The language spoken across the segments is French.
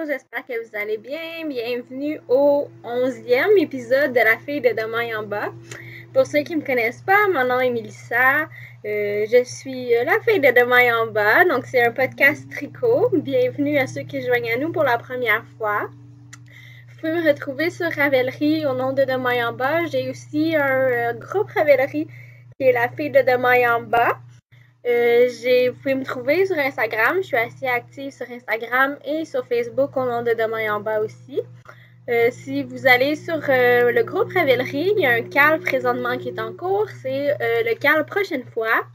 j'espère que vous allez bien. Bienvenue au 11e épisode de La fille de demain en bas. Pour ceux qui ne me connaissent pas, mon nom est Mélissa. Je suis La fille de demain en bas, donc c'est un podcast tricot. Bienvenue à ceux qui joignent à nous pour la première fois. Vous pouvez me retrouver sur Ravelry au nom de Demain en bas. J'ai aussi un groupe Ravelry qui est La fille de demain en bas. Vous pouvez me trouver sur Instagram. Je suis assez active sur Instagram et sur Facebook au nom de Demain en bas aussi. Si vous allez sur le groupe Ravelry, il y a un call présentement qui est en cours. C'est le call prochaine fois.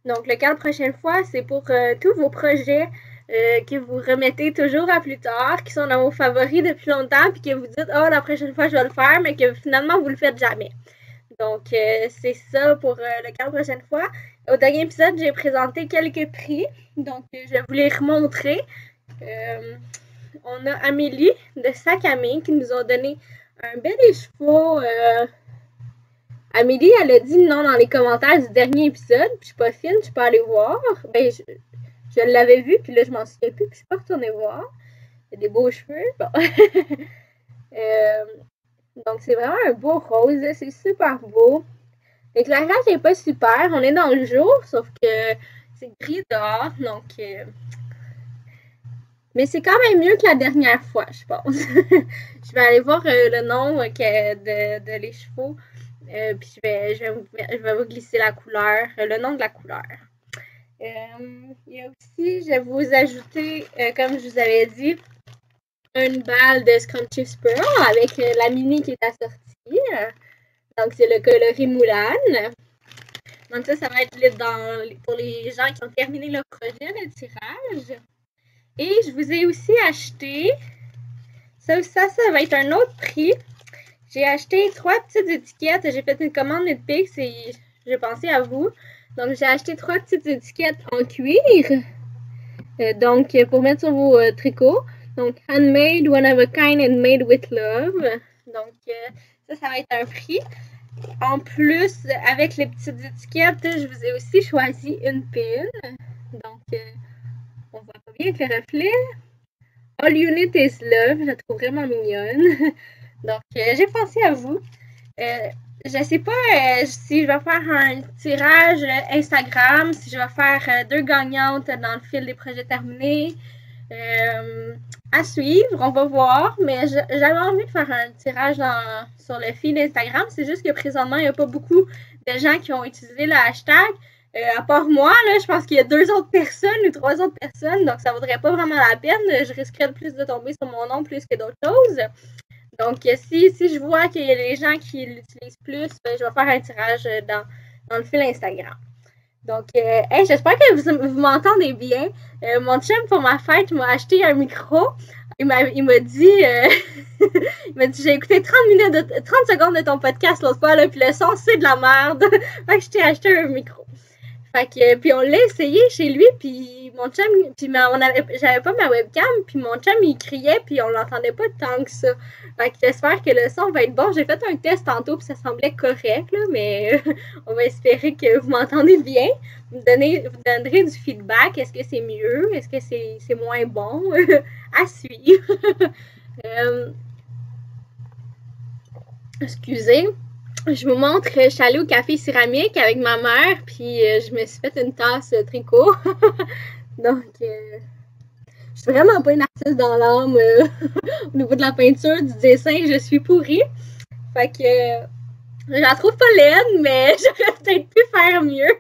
Donc, le call prochaine fois, c'est pour tous vos projets que vous remettez toujours à plus tard, qui sont dans vos favoris depuis longtemps, puis que vous dites « Oh, la prochaine fois, je vais le faire », mais que finalement, vous le faites jamais. Donc, c'est ça pour le call prochaine fois. Au dernier épisode, j'ai présenté quelques prix, donc je vais vous les remontrer. On a Amélie de Sac-à-Main qui nous a donné un bel écheveau. Amélie, elle a dit non dans les commentaires du dernier épisode, puis je suis pas fine, je peux aller voir. Ben, je l'avais vu, puis là, je m'en souviens plus, puis je suis pas retournée voir. Il y a des beaux cheveux, bon. Donc, c'est vraiment un beau rose, c'est super beau. L'éclairage n'est pas super, on est dans le jour, sauf que c'est gris dehors, donc... Mais c'est quand même mieux que la dernière fois, je pense. Je vais aller voir le nom de les chevaux, puis je vais vous glisser la couleur, le nom de la couleur. Il y a aussi, je vais vous ajouter, comme je vous avais dit, une balle de Scrunchies Pearl avec la mini qui est assortie. Donc, c'est le coloris Moulane. Donc, ça va être pour les gens qui ont terminé leur projet, le tirage. Et je vous ai aussi acheté, ça va être un autre prix. J'ai acheté 3 petites étiquettes. J'ai fait une commande Netflix et j'ai pensé à vous. Donc, j'ai acheté 3 petites étiquettes en cuir. Donc, pour mettre sur vos tricots. Donc, handmade, one of a kind and made with love. Donc, ça va être un prix. En plus, avec les petites étiquettes, je vous ai aussi choisi une pile. Donc, on voit pas bien avec le reflet. All You Need Is Love, je la trouve vraiment mignonne. Donc, j'ai pensé à vous. Je sais pas si je vais faire un tirage Instagram, si je vais faire 2 gagnantes dans le fil des projets terminés. À suivre, on va voir, mais j'avais envie de faire un tirage sur le fil Instagram. C'est juste que présentement, il n'y a pas beaucoup de gens qui ont utilisé le hashtag. À part moi, là, je pense qu'il y a 2 autres personnes ou 3 autres personnes, donc ça vaudrait pas vraiment la peine. Je risquerais plus de tomber sur mon nom plus que d'autres choses. Donc, si je vois qu'il y a des gens qui l'utilisent plus, je vais faire un tirage dans le fil Instagram. Donc, j'espère que vous m'entendez bien. Mon chum, pour ma fête, m'a acheté un micro. Il m'a dit, il m'a dit, j'ai écouté 30 secondes de ton podcast l'autre fois, là, puis le son, c'est de la merde. Fait que je t'ai acheté un micro. Fait que, puis on l'a essayé chez lui, puis mon chum, puis j'avais pas ma webcam, puis mon chum, il criait, puis on l'entendait pas tant que ça. Fait que j'espère que le son va être bon. J'ai fait un test tantôt, puis ça semblait correct, là, mais on va espérer que vous m'entendez bien. Vous donnerez du feedback. Est-ce que c'est mieux? Est-ce que c'est moins bon? À suivre. Excusez. Je vous montre, je suis allée au café céramique avec ma mère, puis je me suis fait une tasse tricot. Donc, je suis vraiment pas une artiste dans l'âme au niveau de la peinture, du dessin, je suis pourrie. Fait que je la trouve pas laide, mais j'aurais peut-être pu faire mieux.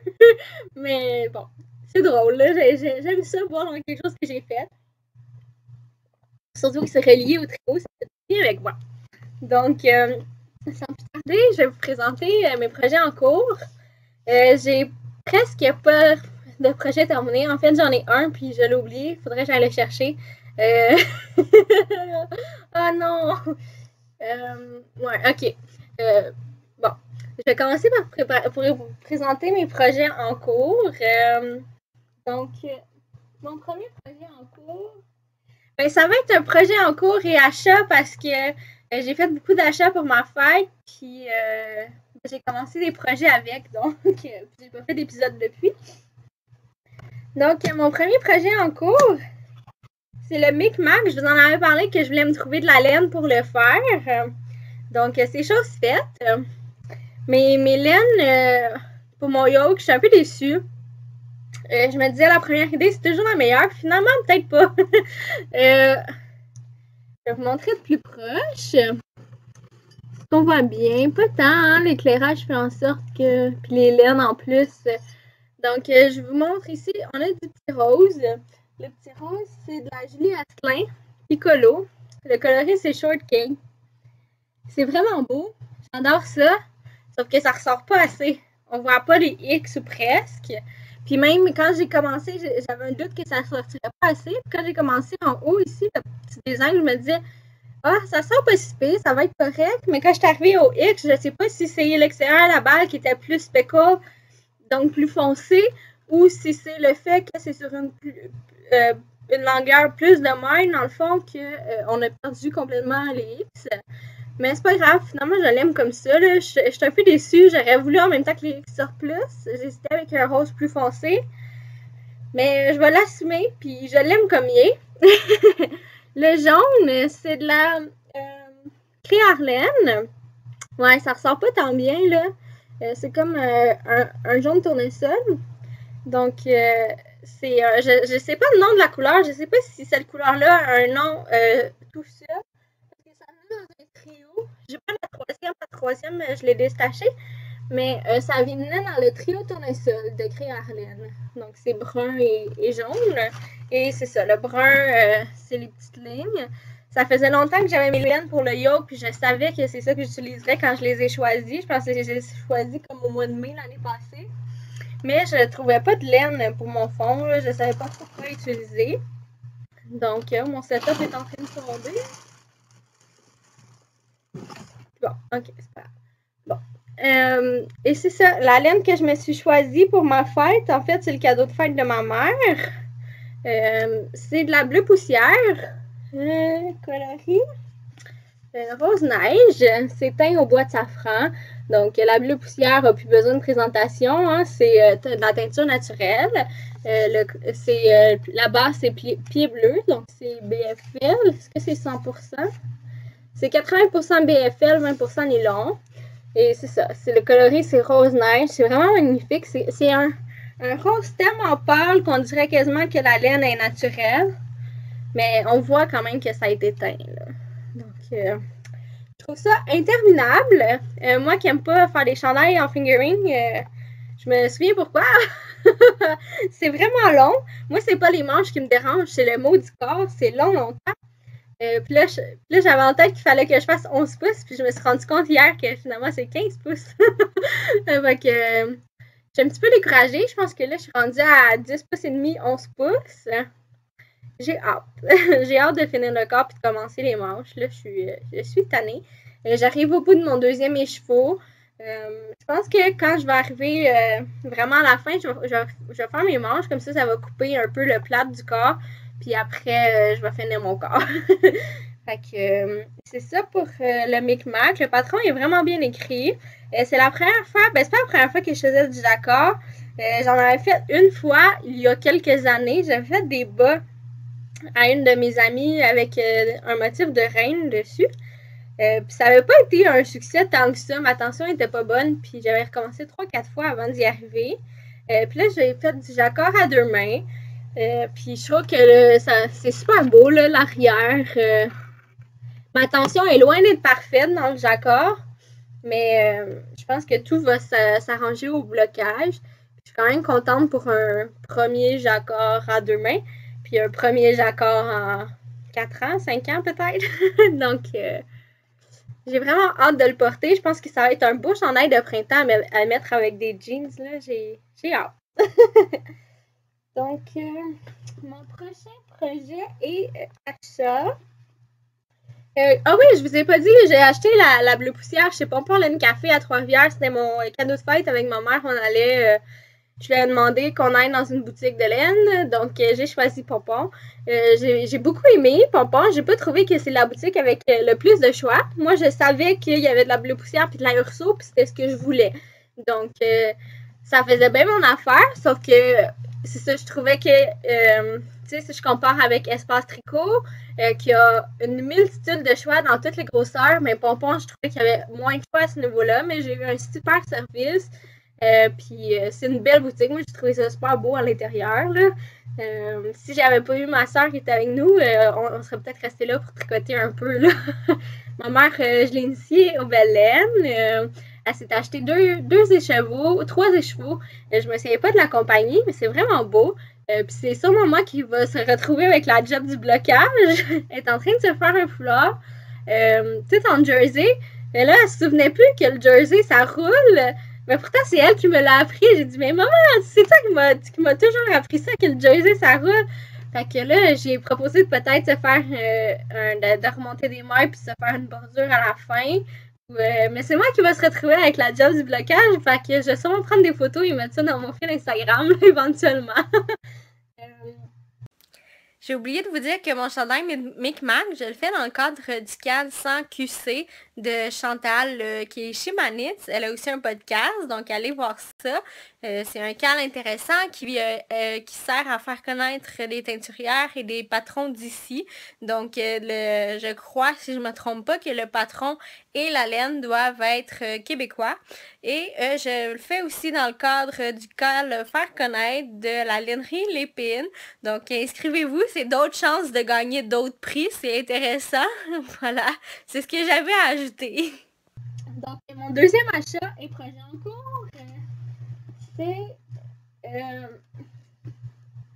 Mais bon, c'est drôle, là. J'aime ça voir dans quelque chose que j'ai fait. Surtout que c'est relié au tricot, ça fait bien avec moi. Donc, sans plus tarder, je vais vous présenter mes projets en cours. J'ai presque pas de projet terminé. En fait, j'en ai un, puis je l'ai oublié. Il faudrait que j'aille le chercher. Oh non! Ouais, ok. Bon, je vais commencer pour vous présenter mes projets en cours. Donc, mon premier projet en cours, ben, ça va être un projet en cours et achat parce que j'ai fait beaucoup d'achats pour ma fête, puis j'ai commencé des projets avec, donc j'ai pas fait d'épisode depuis. Donc, mon premier projet en cours, c'est le Micmac. Je vous en avais parlé que je voulais me trouver de la laine pour le faire. Donc, c'est chose faite. Mais mes laines pour mon yoke, je suis un peu déçue. Je me disais, la première idée, c'est toujours la meilleure. Puis finalement, peut-être pas. Je vais vous montrer de plus proche. On voit bien. Pas tant, hein? L'éclairage fait en sorte que... Puis les laines en plus. Donc, je vous montre ici, on a du petit rose. Le petit rose, c'est de la Julie Asselin Piccolo. Le coloris, c'est Short Cake. C'est vraiment beau. J'adore ça. Sauf que ça ressort pas assez. On voit pas les X ou presque. Puis même quand j'ai commencé, j'avais un doute que ça sortirait pas assez. Puis quand j'ai commencé en haut ici, le petit design, je me disais, ah, ça sort pas si pire, ça va être correct. Mais quand je suis arrivée au X, je sais pas si c'est l'extérieur de la balle qui était plus speckle, donc plus foncé, ou si c'est le fait que c'est sur une longueur plus de maille, dans le fond, qu'on a perdu complètement les X. Mais c'est pas grave, finalement, je l'aime comme ça. Là. Je suis un peu déçue. J'aurais voulu en même temps que les X sortent plus. J'hésitais avec un rose plus foncé. Mais je vais l'assumer, puis je l'aime comme il est. Le jaune, c'est de la Créarlaine. Ouais, ça ressort pas tant bien, là. C'est comme un jaune tournesol. Donc, c'est... je sais pas le nom de la couleur. Je sais pas si cette couleur-là a un nom tout seul. Parce que ça vient dans un trio. J'ai pas la troisième. La troisième, je l'ai détachée. Mais ça venait dans le trio tournesol de Créarlaine. Donc, c'est brun et jaune. Et c'est ça, le brun, c'est les petites lignes. Ça faisait longtemps que j'avais mes laines pour le yoke, puis je savais que c'est ça que j'utiliserais quand je les ai choisis. Je pense que je les ai choisis comme au mois de mai l'année passée. Mais je ne trouvais pas de laine pour mon fond. Là. Je ne savais pas trop quoi utiliser. Donc, mon setup est en train de tomber. Bon, ok, c'est pas grave. Bon. Et c'est ça, la laine que je me suis choisie pour ma fête, en fait, c'est le cadeau de fête de ma mère. C'est de la bleue poussière. Coloris. Rose neige, c'est teint au bois de safran. Donc, la bleue poussière n'a plus besoin de présentation. Hein, c'est de la teinture naturelle. La base, c'est pied bleu. Donc, c'est BFL. Est-ce que c'est 100%? C'est 80% BFL, 20% nylon. Et c'est ça. Le coloris, c'est rose neige. C'est vraiment magnifique. C'est un rose tellement pâle qu'on dirait quasiment que la laine est naturelle. Mais on voit quand même que ça a été teint. Là. Donc, je trouve ça interminable. Moi qui n'aime pas faire des chandails en fingering, je me souviens pourquoi. C'est vraiment long. Moi, c'est pas les manches qui me dérangent, c'est le mot du corps. C'est long, longtemps. Puis là, j'avais en tête qu'il fallait que je fasse 11 pouces. Puis je me suis rendu compte hier que finalement, c'est 15 pouces. Donc, je suis un petit peu découragée. Je pense que là, je suis rendue à 10 pouces et demi, 11 pouces. J'ai hâte. J'ai hâte de finir le corps et de commencer les manches. Là, je suis tannée. J'arrive au bout de mon deuxième écheveau. Je pense que quand je vais arriver vraiment à la fin, je vais faire mes manches. Comme ça va couper un peu le plat du corps. Puis après, je vais finir mon corps. Fait que c'est ça pour le Micmac. Le patron est vraiment bien écrit. C'est la première fois, c'est pas la première fois que je faisais du jacquard. J'en avais fait une fois, il y a quelques années. J'avais fait des bas à une de mes amies avec un motif de reine dessus. Puis ça n'avait pas été un succès tant que ça. Ma tension n'était pas bonne. Puis j'avais recommencé 3-4 fois avant d'y arriver. Puis là, j'ai fait du jacquard à deux mains. Puis je trouve que c'est super beau, l'arrière. Ma tension est loin d'être parfaite dans le jacquard. Mais je pense que tout va s'arranger au blocage. Je suis quand même contente pour un premier jacquard à deux mains. Puis un premier jacquard en 4 ans, 5 ans peut-être. Donc, j'ai vraiment hâte de le porter. Je pense que ça va être un beau chandail de printemps à mettre avec des jeans. Là. J'ai hâte. Donc, mon prochain projet est achat. Ah oui, je vous ai pas dit, j'ai acheté la bleue poussière chez Pompon Laine Café à Trois-Rivières. C'était mon cadeau de fête avec ma mère. On allait... je lui ai demandé qu'on aille dans une boutique de laine, donc j'ai choisi Pompon. J'ai beaucoup aimé Pompon. J'ai pas trouvé que c'est la boutique avec le plus de choix. Moi, je savais qu'il y avait de la bleue poussière puis de la Urso, puis c'était ce que je voulais. Donc, ça faisait bien mon affaire, sauf que c'est ça, je trouvais que, tu sais, si je compare avec Espace Tricot, qui a une multitude de choix dans toutes les grosseurs, mais Pompon, je trouvais qu'il y avait moins de choix à ce niveau-là, mais j'ai eu un super service. Puis c'est une belle boutique. Moi, j'ai trouvé ça super beau à l'intérieur. Si j'avais pas eu ma soeur qui était avec nous, on serait peut-être resté là pour tricoter un peu. Là. Ma mère, je l'ai initiée au belles laines. Elle s'est acheté deux écheveaux, 3 écheveaux. Je me souviens pas de la compagnie, mais c'est vraiment beau. Puis c'est sûrement moi qui va se retrouver avec la job du blocage. Elle est en train de se faire un foulard. Tout en jersey. Et là, elle se souvenait plus que le jersey, ça roule. Mais pourtant, c'est elle qui me l'a appris. J'ai dit, mais maman, c'est toi qui m'a toujours appris ça, que le jersey, ça roule. Fait que là, j'ai proposé de peut-être se faire de remonter des mailles puis se faire une bordure à la fin. Mais c'est moi qui va se retrouver avec la job du blocage. Fait que je vais sûrement prendre des photos et mettre ça dans mon fil Instagram, là, éventuellement. J'ai oublié de vous dire que mon chandail Micmac, je le fais dans le cadre du cadre 100 QC de Chantal qui est chez Manitz. Elle a aussi un podcast, donc allez voir ça. C'est un cadre intéressant qui sert à faire connaître des teinturières et des patrons d'ici. Donc je crois, si je ne me trompe pas, que le patron et la laine doivent être québécois. Et je le fais aussi dans le cadre du cadre faire connaître de la lainerie Lépine. Donc inscrivez-vous, c'est d'autres chances de gagner d'autres prix, c'est intéressant. Voilà, c'est ce que j'avais à ajouter. Donc mon deuxième achat et projet en cours, c'est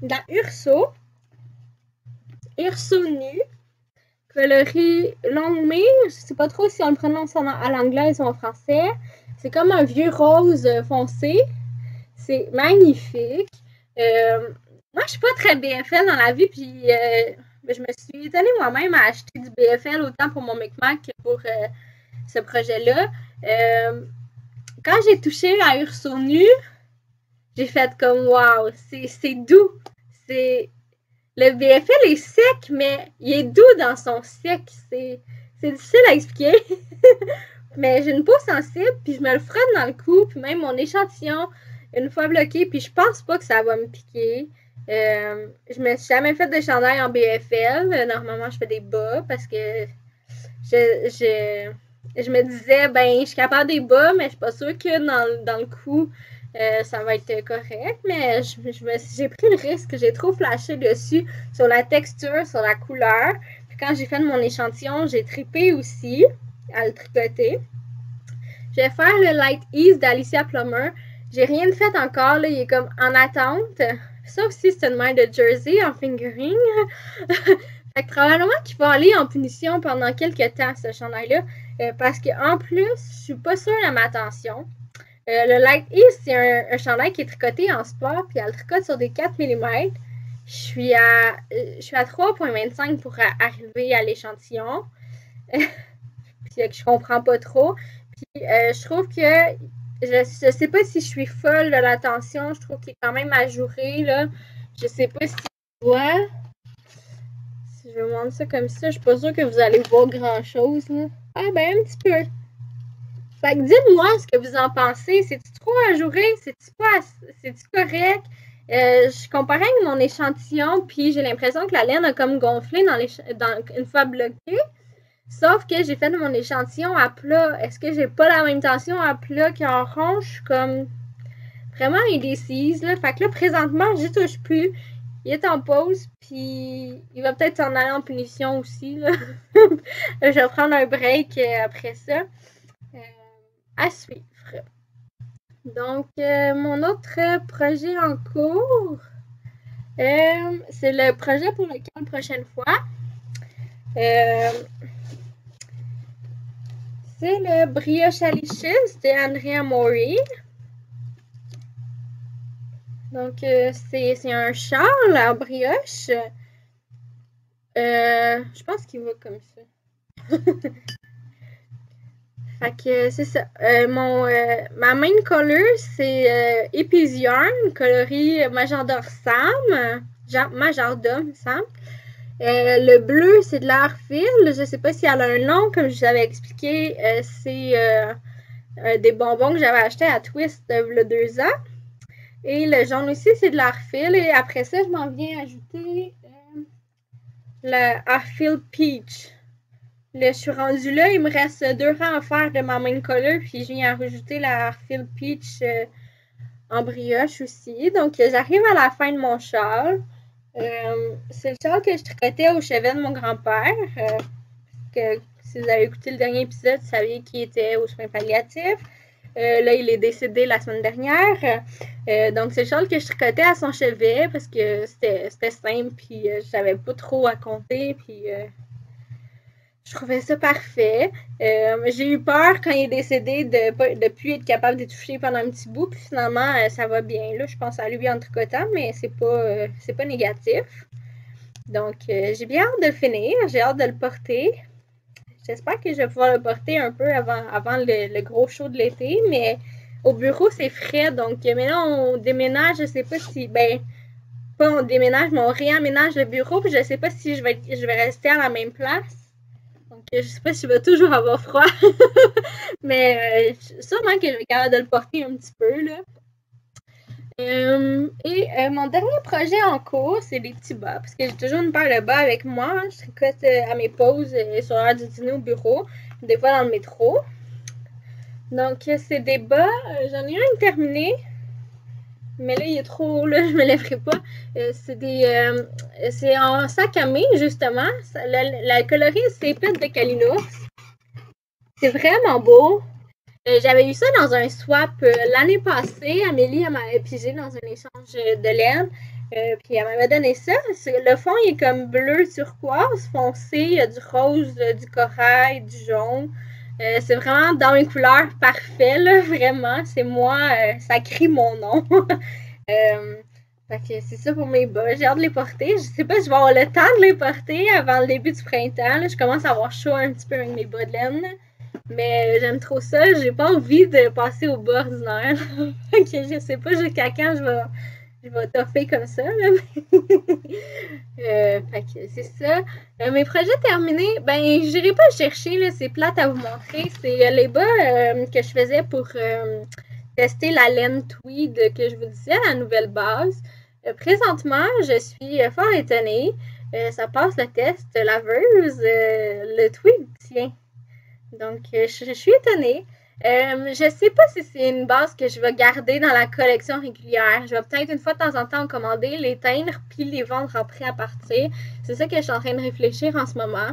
la Urso nu, coloris longue mire. Je sais pas trop si on le prononce à l'anglaise ou en français. C'est comme un vieux rose foncé. C'est magnifique. Moi, je suis pas très BFL dans la vie, puis je me suis étonnée moi-même à acheter du BFL autant pour mon Micmac que pour ce projet-là. Quand j'ai touché la Urso nu, j'ai fait comme wow, c'est doux. Le BFL est sec, mais il est doux dans son sec. C'est difficile à expliquer. Mais j'ai une peau sensible, puis je me le frotte dans le cou, puis même mon échantillon, une fois bloqué, puis je pense pas que ça va me piquer. Je me suis jamais fait de chandail en BFL. Normalement, je fais des bas parce que je me disais, ben, je suis capable des bas, mais je suis pas sûre que dans le cou, ça va être correct. Mais j'ai pris le risque, j'ai trop flashé dessus sur la texture, sur la couleur. Puis quand j'ai fait mon échantillon, j'ai trippé aussi à le tricoter. Je vais faire le Light Ease d'Alicia Plummer. J'ai rien de fait encore, là, il est comme en attente. Sauf si c'est une main de jersey en fingering. Fait que probablement qu'il va aller en punition pendant quelques temps, ce chandail-là. Parce qu'en plus, je suis pas sûre de ma tension. Le Light Ease, c'est un chandail qui est tricoté en sport, puis elle tricote sur des 4 mm. Je suis à 3,25 pour arriver à l'échantillon. Puis je comprends pas trop. Puis je trouve que je sais pas si je suis folle de la tension. Je trouve qu'il est quand même ajouré, là. Je sais pas si tu vois. Si je vous montre ça comme ça, je suis pas sûre que vous allez voir grand-chose, là. Ah ben, un petit peu. Fait que dites-moi ce que vous en pensez. C'est-tu trop ajouré? C'est-tu correct? Je comparais avec mon échantillon, puis j'ai l'impression que la laine a comme gonflé une fois bloquée. Sauf que j'ai fait mon échantillon à plat. Est-ce que j'ai pas la même tension à plat qu'en rond? Je suis comme vraiment indécise, là. Fait que là, présentement, j'y touche plus. Il est en pause, puis il va peut-être s'en aller en punition aussi, là. Je vais prendre un break après ça. À suivre. Donc, mon autre projet en cours, c'est le projet pour lequel la prochaine fois. C'est le Brioche Alicious de Andrea Mori. Donc, c'est un châle en brioche. Je pense qu'il va comme ça. Fait que c'est ça. Ma main color, c'est Epis Yarn, coloris Majordome Sam. Majordome Sam. Le bleu, c'est de l'art fil. Je sais pas si elle a un nom, comme je vous avais expliqué. C'est des bonbons que j'avais achetés à Twist il y a 2 ans. Et le jaune aussi, c'est de l'Arfil. Et après ça, je m'en viens ajouter le Arfil Peach. Là, je suis rendue là. Il me reste 2 rangs à faire de ma main color. Puis je viens rajouter la Arfil Peach en brioche aussi. Donc, j'arrive à la fin de mon châle. C'est le châle que je tricotais au chevet de mon grand-père. Que si vous avez écouté le dernier épisode, vous saviez qu'il était aux soins palliatifs. Là, il est décédé la semaine dernière. Donc, c'est le châle que je tricotais à son chevet parce que c'était simple, puis je savais pas trop à compter, puis je trouvais ça parfait. J'ai eu peur quand il est décédé de plus être capable de toucher pendant un petit bout, puis finalement, ça va bien. Là, je pense à lui en tricotant, mais c'est pas négatif. Donc, j'ai bien hâte de le finir. J'ai hâte de le porter. J'espère que je vais pouvoir le porter un peu avant le gros show de l'été, mais au bureau, c'est frais. Donc, mais là, on déménage, je sais pas si, pas on déménage, mais on réaménage le bureau, puis je sais pas si je vais rester à la même place. Donc, je sais pas si je vais toujours avoir froid. Mais sûrement que je vais être capable de le porter un petit peu, là. Mon dernier projet en cours, c'est des petits bas, parce que j'ai toujours une paire de bas avec moi. Je tricote à mes pauses sur l'heure du dîner au bureau, des fois dans le métro. Donc, c'est des bas. J'en ai un terminé, mais là, il est trop haut, là, je me lèverai pas. C'est en sac à main, justement. La coloris, c'est Pet de Calinos. C'est vraiment beau. J'avais eu ça dans un swap l'année passée. Amélie, elle m'avait pigé dans un échange de laine. Puis elle m'avait donné ça. Le fond, il est comme bleu turquoise foncé. Il y a du rose, du corail, du jaune. C'est vraiment dans mes couleurs parfait, là, vraiment. C'est moi, ça crie mon nom. Fait que c'est ça pour mes bas. J'ai hâte de les porter. Je sais pas si je vais avoir le temps de les porter avant le début du printemps. Là. Je commence à avoir chaud un petit peu avec mes bas de laine. Mais j'aime trop ça. J'ai pas envie de passer au bas ordinaire. Fait que je sais pas jusqu'à quand je vais toffer comme ça. Fait que c'est ça. Mes projets terminés, j'irai pas chercher, là, c'est plate à vous montrer. C'est les bas que je faisais pour tester la laine tweed que je vous disais, la nouvelle base. Présentement, je suis fort étonnée. Ça passe le test laveuse. Le tweed tient. Donc, je suis étonnée. Je sais pas si c'est une base que je vais garder dans la collection régulière. Je vais peut-être une fois de temps en temps en commander, les teindre, puis les vendre après à partir. C'est ça que je suis en train de réfléchir en ce moment.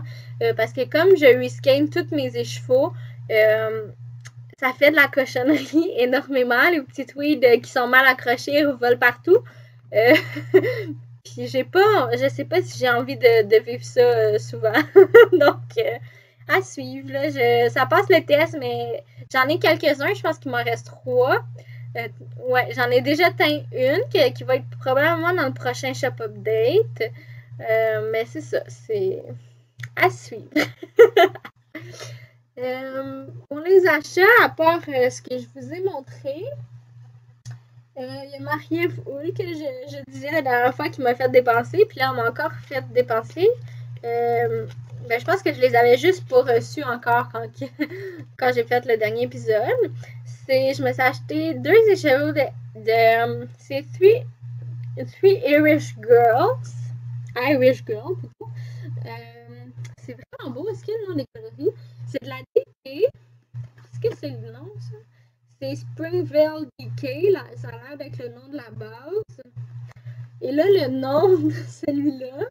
Parce que comme je rescane tous mes écheveaux, ça fait de la cochonnerie énormément. Les petits tweeds qui sont mal accrochés volent partout. Puis je sais pas si j'ai envie de vivre ça souvent. Donc, à suivre. Là. Ça passe le test, mais j'en ai quelques-uns. Je pense qu'il m'en reste 3. Ouais, j'en ai déjà teint une qui va être probablement dans le prochain shop update. Mais c'est ça, c'est à suivre. Pour les achats, à part ce que je vous ai montré, il y a Marie-Ève Houle que je disais la dernière fois qui m'a fait dépenser, puis là, on m'a encore fait dépenser. Je pense que je les avais juste pas reçus encore quand j'ai fait le dernier épisode. Je me suis acheté 2 écheveaux c'est Three Irish Girls. Irish Girl, plutôt. C'est vraiment beau. Est-ce qu'il y a le nom des coloris? C'est de la DK. Est-ce que c'est le nom, ça? C'est Springvale DK. Là, ça a l'air d'être le nom de la base. Et là, le nom de celui-là,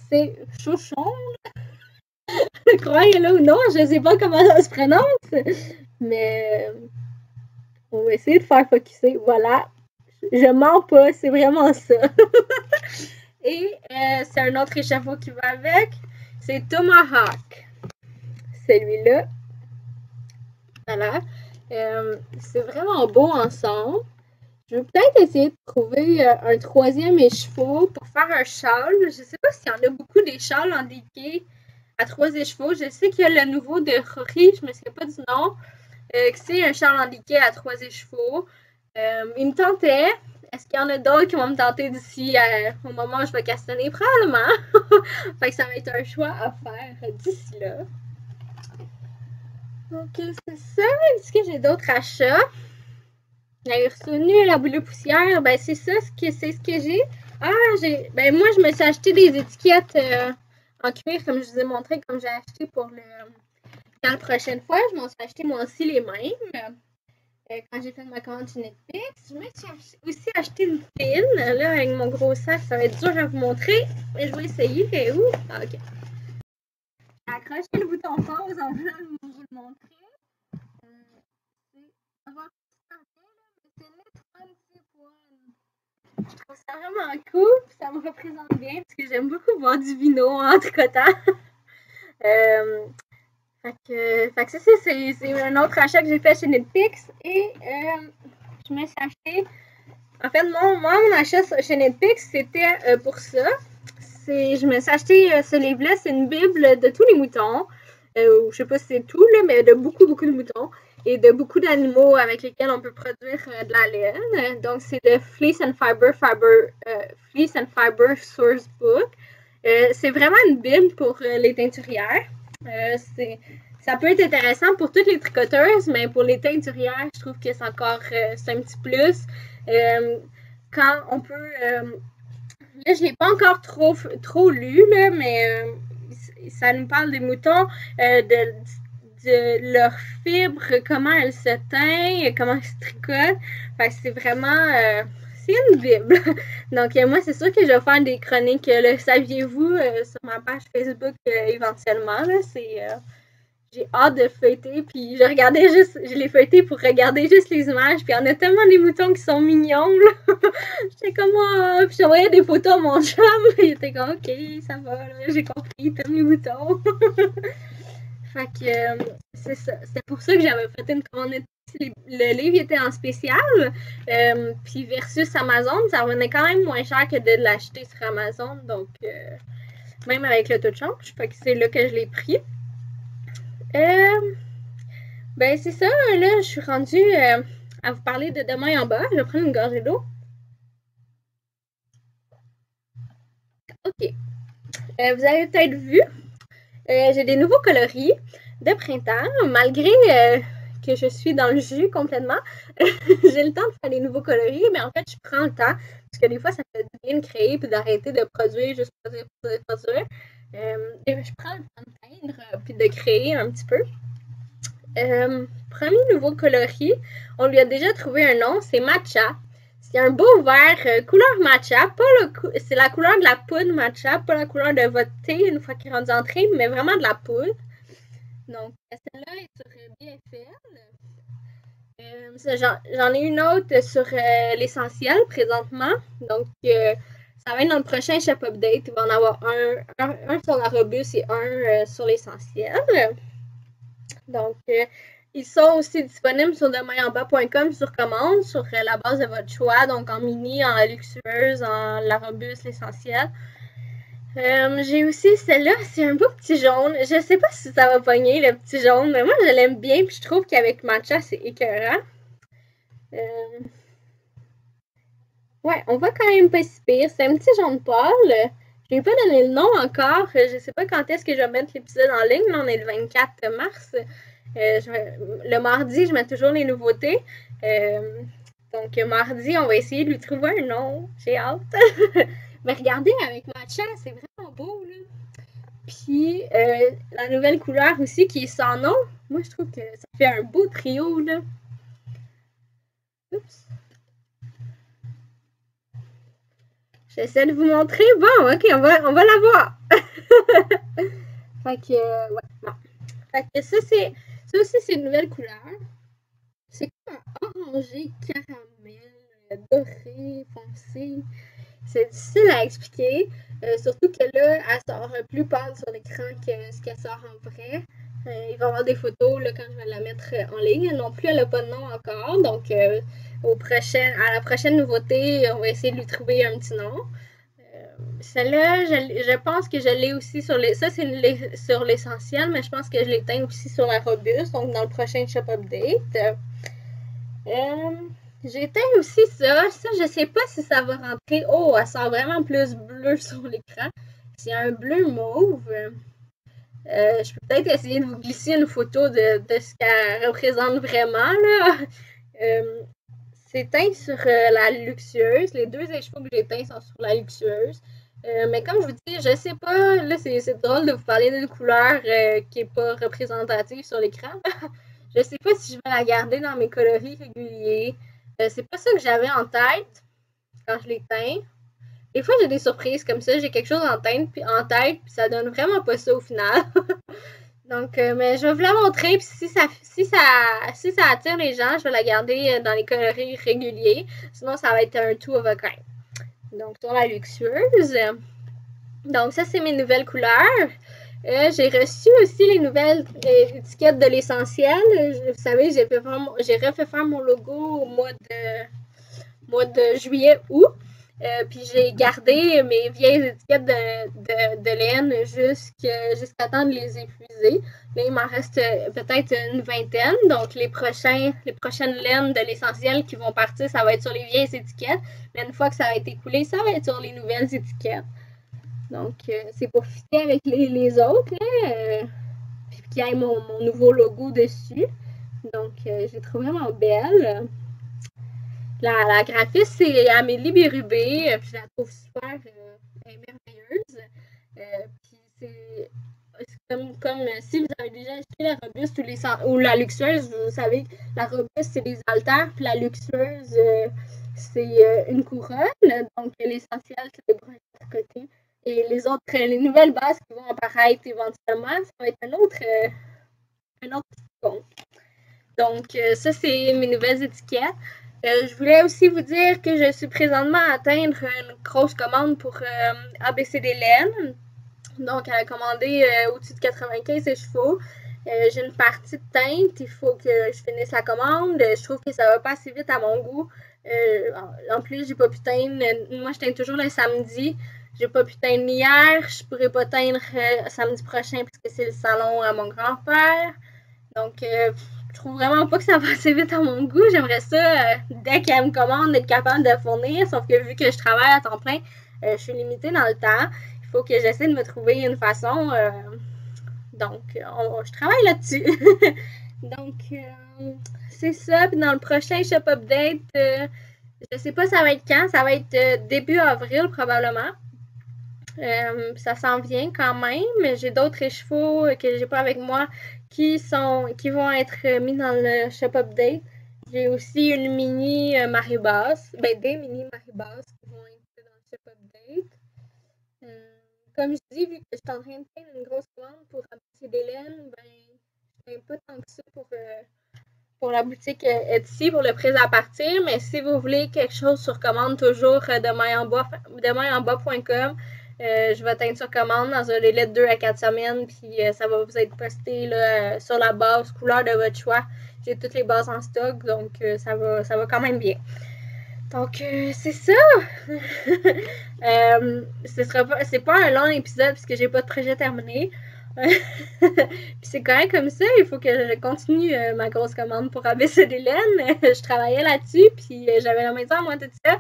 c'est Chauchon. Croyez-le ou non, je sais pas comment ça se prononce, mais on va essayer de faire focusser. Voilà, je mens pas, c'est vraiment ça. Et c'est un autre échafaud qui va avec, c'est Tomahawk. Celui-là. Voilà. C'est vraiment beau ensemble. Je vais peut-être essayer de trouver un 3e écheveau pour faire un châle. Je sais pas s'il y en a beaucoup des châles en DK à 3 écheveaux. Je sais qu'il y a le nouveau de Rory, je me souviens pas du nom, que c'est un châle en DK à 3 écheveaux. Il me tentait. Est-ce qu'il y en a d'autres qui vont me tenter d'ici au moment où je vais castonner? Probablement. Fait que ça va être un choix à faire d'ici là. Donc, c'est ça. Est-ce que j'ai d'autres achats? J'avais retenu la boule de poussière. Ben, c'est ça, c'est ce que j'ai. Ah, ben, moi, je me suis acheté des étiquettes en cuir, comme je vous ai montré, comme j'ai acheté pour le. Quand la prochaine fois, je m'en suis acheté moi aussi les mêmes. Quand j'ai fait ma commande sur Netflix, je me suis aussi acheté une pile. Là, avec mon gros sac, ça va être dur à vous montrer. Mais je vais essayer. Elle est où? Ah, ok. J'ai accroché le bouton pause en voulant vous le montrer. Je trouve ça vraiment cool, ça me représente bien parce que j'aime beaucoup boire du vino en tricotant. Fait que ça, c'est un autre achat que j'ai fait chez Netflix et je me suis acheté. En fait, mon achat chez Netflix, c'était pour ça. Je me suis acheté ce livre-là, c'est une Bible de tous les moutons. Je sais pas si c'est tout, là, mais de beaucoup, beaucoup de moutons et de beaucoup d'animaux avec lesquels on peut produire de la laine. Donc, c'est de Fleece and Fiber Source Book. C'est vraiment une Bible pour les teinturières. Ça peut être intéressant pour toutes les tricoteuses, mais pour les teinturières, je trouve que c'est encore c'est un petit plus. Quand on peut... là, je ne l'ai pas encore trop lu, là, mais ça nous parle des moutons, de leurs fibres, comment elles se teignent, comment elles se tricotent. Fait que c'est vraiment... c'est une Bible. Donc, moi, c'est sûr que je vais faire des chroniques, le saviez-vous, sur ma page Facebook éventuellement. Là, j'ai hâte de feuilleter, puis je l'ai feuilleté pour regarder juste les images, puis il y en a tellement des moutons qui sont mignons, là. J'étais comme, oh, puis j'envoyais des photos à mon chum, il était comme, ok, ça va, là, j'ai compris, t'aimes les moutons. Fait que, c'est ça, c'était pour ça que j'avais fait une commande. Le livre était en spécial, puis versus Amazon, ça revenait quand même moins cher que de l'acheter sur Amazon, donc, même avec le taux de change, fait que c'est là que je l'ai pris. Ben c'est ça, là, je suis rendue à vous parler de demain en bas. Je vais prendre une gorgée d'eau. Ok. Vous avez peut-être vu, j'ai des nouveaux coloris de printemps, malgré que je suis dans le jus complètement. J'ai le temps de faire des nouveaux coloris, mais en fait, je prends le temps, parce que des fois, ça fait du bien de créer puis d'arrêter de produire, juste produire. Je prends le temps de peindre puis de créer un petit peu. Premier nouveau coloris, on lui a déjà trouvé un nom, c'est Matcha. C'est un beau vert couleur matcha, c'est la couleur de la poudre matcha, pas la couleur de votre thé une fois qu'il est rendu en train, mais vraiment de la poudre. Donc, celle-là est sur BFL. J'en ai une autre sur l'essentiel présentement. Donc, ça va être dans le prochain Shop Update. Il va en avoir un sur la robuste et un sur l'essentiel. Donc, ils sont aussi disponibles sur demainenbas.com sur commande, sur la base de votre choix, donc en mini, en luxueuse, en la robuste, l'essentiel. J'ai aussi celle-là, c'est un beau petit jaune. Je sais pas si ça va pogner, le petit jaune, mais moi, je l'aime bien, puis je trouve qu'avec matcha, c'est écœurant. Ouais, on voit quand même pas si pire. C'est un petit jaune pâle. Je n'ai pas donné le nom encore. Je sais pas quand est-ce que je vais mettre l'épisode en ligne. Là, on est le 24 mars. Le mardi, je mets toujours les nouveautés. Donc, mardi, on va essayer de lui trouver un nom. J'ai hâte. Mais regardez, avec matcha, c'est vraiment beau, là. Puis, la nouvelle couleur aussi, qui est sans nom. Moi, je trouve que ça fait un beau trio, là. Oups. J'essaie de vous montrer. Bon, ok, on va la voir. Fait que, ouais, bon. Fait que ça aussi, c'est une nouvelle couleur. C'est comme un orangé caramel, doré, foncé. C'est difficile à expliquer. Surtout que là, elle sort plus pâle sur l'écran que ce qu'elle sort en vrai. Il va y avoir des photos là, quand je vais la mettre en ligne. Non plus, elle n'a pas de nom encore. Donc, à la prochaine nouveauté, on va essayer de lui trouver un petit nom. Celle-là, je pense que je l'ai aussi sur les. Ça, c'est sur l'essentiel, mais je pense que je l'ai teint aussi sur la robuste, donc dans le prochain Shop Update. J'ai teint aussi ça. Ça, je sais pas si ça va rentrer. Oh, elle sort vraiment plus bleu sur l'écran. C'est un bleu mauve. Je peux peut-être essayer de vous glisser une photo de ce qu'elle représente vraiment, là. c'est teint sur la luxueuse. Les 2 écheveaux que j'ai teints sont sur la luxueuse. Mais comme je vous dis, je sais pas, là c'est drôle de vous parler d'une couleur qui est pas représentative sur l'écran. Je sais pas si je vais la garder dans mes coloris réguliers. C'est pas ça que j'avais en tête quand je les teins. Des fois, j'ai des surprises comme ça. J'ai quelque chose en tête, puis ça donne vraiment pas ça au final. Donc, mais je vais vous la montrer. Puis si ça attire les gens, je vais la garder dans les coloris réguliers. Sinon, ça va être un two of a kind. Donc, sur la luxueuse. Donc, ça, c'est mes nouvelles couleurs. J'ai reçu aussi les nouvelles étiquettes de l'essentiel. Vous savez, j'ai refait faire mon logo au mois de juillet-août. Puis j'ai gardé mes vieilles étiquettes de laine jusqu'à temps de les épuiser. Là, il m'en reste peut-être une vingtaine. Donc, les prochaines laines de l'essentiel qui vont partir, ça va être sur les vieilles étiquettes. Mais une fois que ça va être écoulé, ça va être sur les nouvelles étiquettes. Donc, c'est pour fitter avec les autres, là. Puis qu'il y ait mon nouveau logo dessus. Donc, j'ai trouvé vraiment belle. La graphiste, c'est Amélie Bérubé, puis je la trouve super merveilleuse. Puis c'est comme si vous avez déjà acheté la robuste ou la luxueuse, vous savez, la robuste, c'est des haltères, puis la luxueuse, c'est une couronne. Donc, l'essentiel, c'est des broches à côté. Et les nouvelles bases qui vont apparaître éventuellement, ça va être un autre compte. Donc, ça, c'est mes nouvelles étiquettes. Je voulais aussi vous dire que je suis présentement à atteindre une grosse commande pour ABCD Laine. Donc, elle a commandé au-dessus de 95 écheveaux. J'ai une partie de teinte. Il faut que je finisse la commande. Je trouve que ça va pas assez vite à mon goût. En plus, j'ai pas pu teindre. Moi, je teins toujours le samedi. J'ai pas pu teindre hier. Je pourrais pas teindre samedi prochain parce que c'est le salon à mon grand-père. Donc, je trouve vraiment pas que ça va assez vite à mon goût. J'aimerais ça, dès qu'elle me commande, être capable de fournir. Sauf que vu que je travaille à temps plein, je suis limitée dans le temps. Il faut que j'essaie de me trouver une façon. Donc, je travaille là-dessus. Donc, c'est ça. Puis dans le prochain Shop Update, je sais pas ça va être quand. Ça va être début avril probablement. Ça s'en vient quand même. J'ai d'autres écheveaux que j'ai pas avec moi qui vont être mis dans le Shop Update. J'ai aussi une mini marée-basse. Des mini marée-basses qui vont être dans le Shop Update. Comme je dis, vu que je suis en train de faire une grosse commande pour ABCD Laine, je n'ai pas tant que ça pour la boutique Etsy, pour le prêt à partir. Mais si vous voulez quelque chose sur commande, toujours demainenbas.com. Je vais teindre sur commande dans un délai de 2 à 4 semaines, puis ça va vous être posté là, sur la base, couleur de votre choix. J'ai toutes les bases en stock, donc ça va quand même bien. Donc, c'est ça! C'est pas un long épisode puisque j'ai pas de projet terminé. Puis c'est correct comme ça, il faut que je continue ma grosse commande pour ABCD Laine. Je travaillais là-dessus, puis j'avais la maison à moi, tout ça.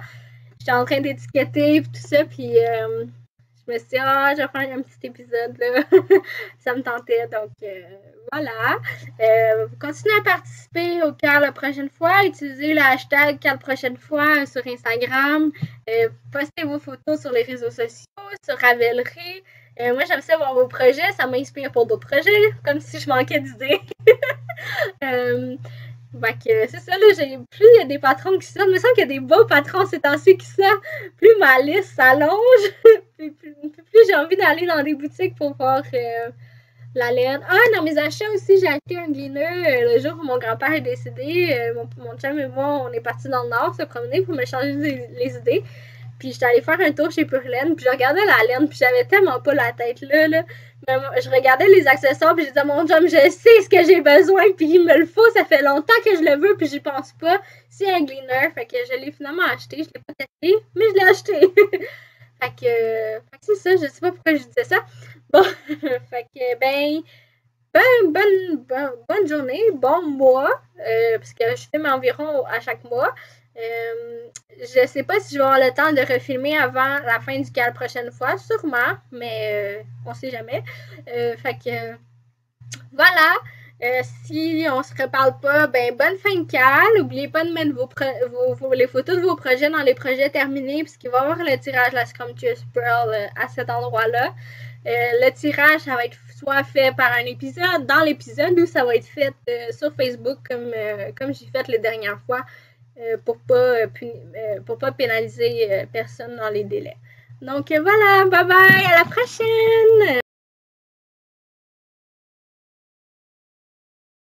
J'étais en train d'étiqueter, tout ça, puis je me suis dit, je vais faire un petit épisode, là. Ça me tentait, donc voilà. Continuez à participer au CAL la prochaine fois. Utilisez le hashtag CAL la prochaine fois sur Instagram. Postez vos photos sur les réseaux sociaux, sur Ravelry. Moi, j'aime ça voir vos projets. Ça m'inspire pour d'autres projets, comme si je manquais d'idées. C'est ça, là, plus il y a des patrons qui sortent, il me semble qu'il y a des beaux patrons ces temps-ci qui sortent, plus ma liste s'allonge, plus j'ai envie d'aller dans des boutiques pour voir la laine. Dans mes achats aussi, j'ai acheté un glitter le jour où mon grand-père est décédé. Mon chum et moi, on est partis dans le nord se promener pour me changer les idées. Puis j'étais allée faire un tour chez Purlaine, puis je regardais la laine, puis j'avais tellement pas la tête là. Mais je regardais les accessoires, puis je disais, mon chum, je sais ce que j'ai besoin, puis il me le faut, ça fait longtemps que je le veux, puis j'y pense pas. C'est un glitter, fait que je l'ai finalement acheté. Je l'ai pas testé, mais je l'ai acheté. Fait que c'est ça, je sais pas pourquoi je disais ça. Bon, fait que bonne journée, bon mois, parce que je filme environ à chaque mois. Je sais pas si je vais avoir le temps de refilmer avant la fin du CAL la prochaine fois, sûrement, mais on sait jamais. Fait que voilà, Si on se reparle pas, ben bonne fin de cale. N'oubliez pas de mettre les photos de vos projets dans les projets terminés, puisqu'il va y avoir le tirage de la Scrumptious Pearl à cet endroit-là. Le tirage, ça va être soit fait par un épisode, dans l'épisode, ou ça va être fait sur Facebook, comme j'ai fait les dernières fois, pour pas pénaliser personne dans les délais. Donc voilà, bye bye, à la prochaine!